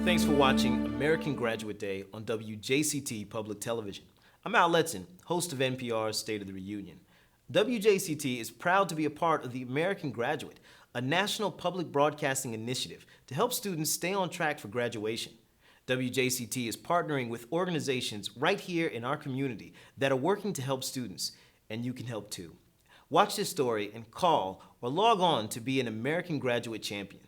Thanks for watching American Graduate Day on WJCT Public Television. I'm Al Letson, host of NPR's State of the Reunion. WJCT is proud to be a part of the American Graduate, a national public broadcasting initiative to help students stay on track for graduation. WJCT is partnering with organizations right here in our community that are working to help students, and you can help too. Watch this story and call or log on to be an American Graduate champion.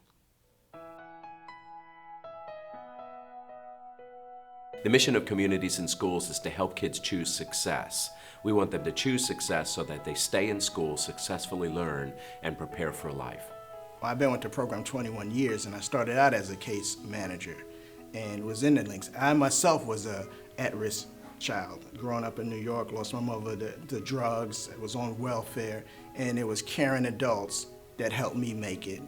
The mission of Communities in Schools is to help kids choose success. We want them to choose success so that they stay in school, successfully learn, and prepare for life. I've been with the program 21 years, and I started out as a case manager and was in the links. I myself was a at-risk child. Growing up in New York, lost my mother to drugs, was on welfare, and it was caring adults that helped me make it,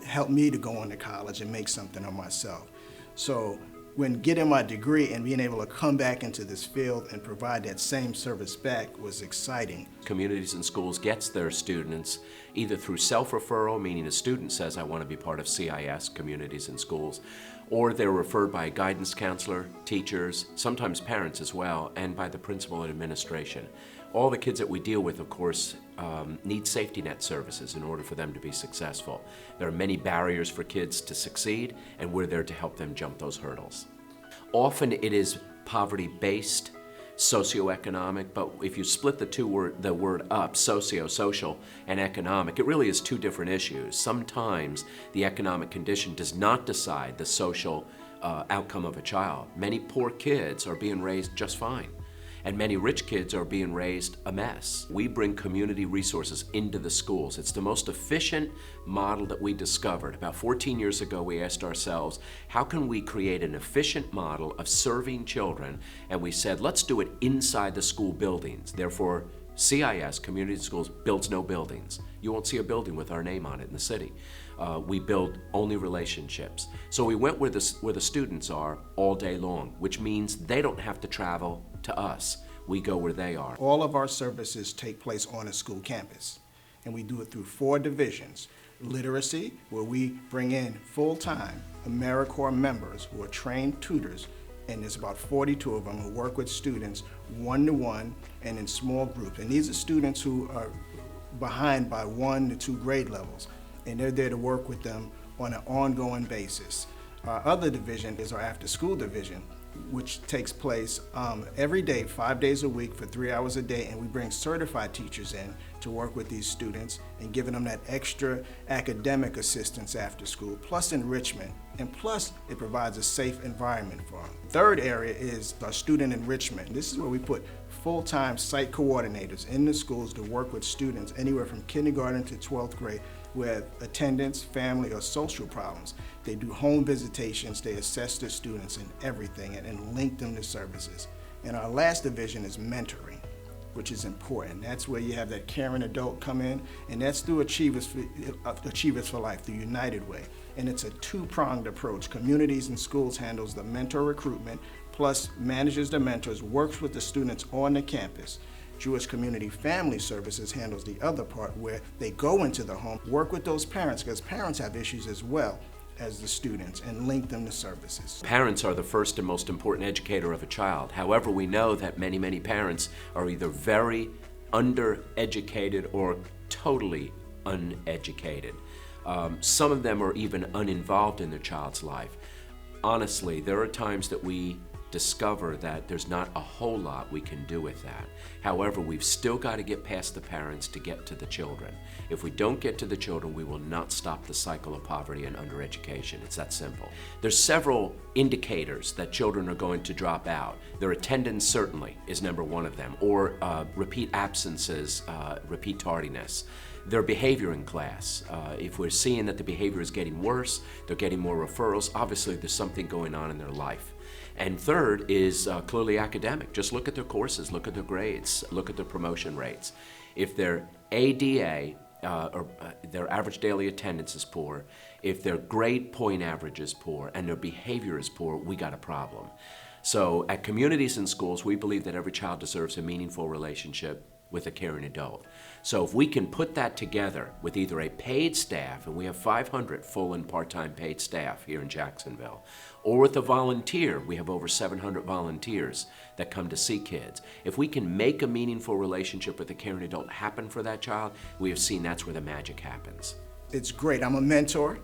helped me to go on to college and make something of myself. So when getting my degree and being able to come back into this field and provide that same service back was exciting. Communities in Schools gets their students either through self-referral, meaning a student says, I want to be part of CIS, Communities in Schools, or they're referred by a guidance counselor, teachers, sometimes parents as well, and by the principal and administration. All the kids that we deal with, of course, need safety net services in order for them to be successful. There are many barriers for kids to succeed, and we're there to help them jump those hurdles. Often it is poverty-based, socioeconomic, but if you split the word up, social, and economic, it really is two different issues. Sometimes the economic condition does not decide the social outcome of a child. Many poor kids are being raised just fine, and many rich kids are being raised a mess. We bring community resources into the schools. It's the most efficient model that we discovered. About 14 years ago, we asked ourselves, how can we create an efficient model of serving children? And we said, let's do it inside the school buildings. Therefore, CIS, Community Schools, builds no buildings. You won't see a building with our name on it in the city. We build only relationships. So we went where the students are all day long, which means they don't have to travel to us. We go where they are. All of our services take place on a school campus, and we do it through 4 divisions. Literacy, where we bring in full-time AmeriCorps members who are trained tutors, and there's about 42 of them who work with students one-to-one and in small groups. And these are students who are behind by 1 to 2 grade levels, and they're there to work with them on an ongoing basis. Our other division is our after-school division, which takes place every day, 5 days a week for 3 hours a day, and we bring certified teachers in to work with these students and giving them that extra academic assistance after school, plus enrichment, and plus it provides a safe environment for them. Third area is our student enrichment. This is where we put full-time site coordinators in the schools to work with students anywhere from kindergarten to 12th grade with attendance, family, or social problems. They do home visitations, they assess their students and everything and link them to services. And our last division is mentoring, which is important. That's where you have that caring adult come in, and that's through Achievers for Life, the United Way. And it's a 2-pronged approach. Communities in Schools handles the mentor recruitment, plus manages the mentors, works with the students on the campus. Jewish Community Family Services handles the other part, where they go into the home, work with those parents, because parents have issues as well as the students, and link them to services. Parents are the first and most important educator of a child. However, we know that many parents are either very undereducated or totally uneducated. Some of them are even uninvolved in their child's life. Honestly, there are times that we discover that there's not a whole lot we can do with that. However, we've still got to get past the parents to get to the children. If we don't get to the children, we will not stop the cycle of poverty and undereducation. It's that simple. There's several indicators that children are going to drop out. Their attendance certainly is number one of them, or repeat absences, repeat tardiness. Their behavior in class. If we're seeing that the behavior is getting worse, they're getting more referrals, obviously there's something going on in their life. And third is clearly academic. Just look at their courses, look at their grades, look at their promotion rates. If their ADA, or their average daily attendance is poor, if their grade point average is poor, and their behavior is poor, we got a problem. So at Communities in Schools, we believe that every child deserves a meaningful relationship with a caring adult. So if we can put that together with either a paid staff, and we have 500 full and part-time paid staff here in Jacksonville, or with a volunteer, we have over 700 volunteers that come to see kids. If we can make a meaningful relationship with a caring adult happen for that child, we have seen that's where the magic happens. It's great. I'm a mentor.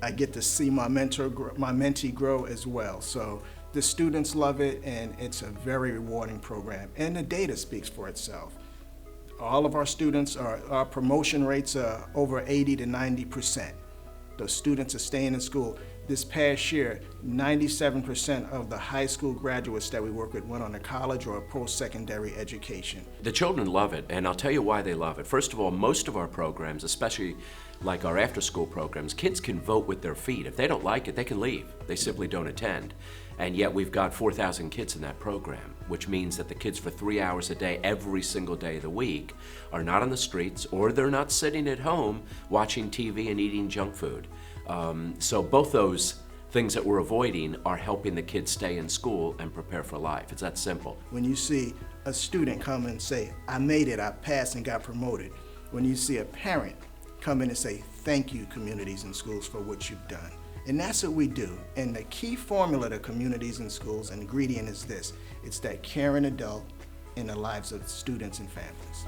I get to see my mentee grow as well. So the students love it, and it's a very rewarding program. And the data speaks for itself. All of our students, our promotion rates are over 80 to 90%. The students are staying in school. This past year, 97% of the high school graduates that we work with went on to college or a post-secondary education. The children love it, and I'll tell you why they love it. First of all, most of our programs, especially like our after-school programs, kids can vote with their feet. If they don't like it, they can leave. They simply don't attend. And yet we've got 4,000 kids in that program, which means that the kids for 3 hours a day, every single day of the week, are not on the streets, or they're not sitting at home watching TV and eating junk food. So both those things that we're avoiding are helping the kids stay in school and prepare for life. It's that simple. When you see a student come and say, I made it, I passed and got promoted. When you see a parent come in and say, thank you, Communities and Schools, for what you've done. And that's what we do. And the key formula to Communities and Schools, ingredient is this: it's that caring adult in the lives of students and families.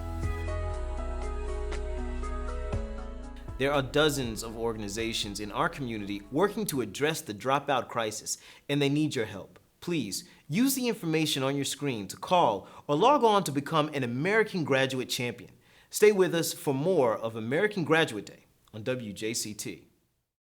There are dozens of organizations in our community working to address the dropout crisis, and they need your help. Please use the information on your screen to call or log on to become an American Graduate Champion. Stay with us for more of American Graduate Day on WJCT.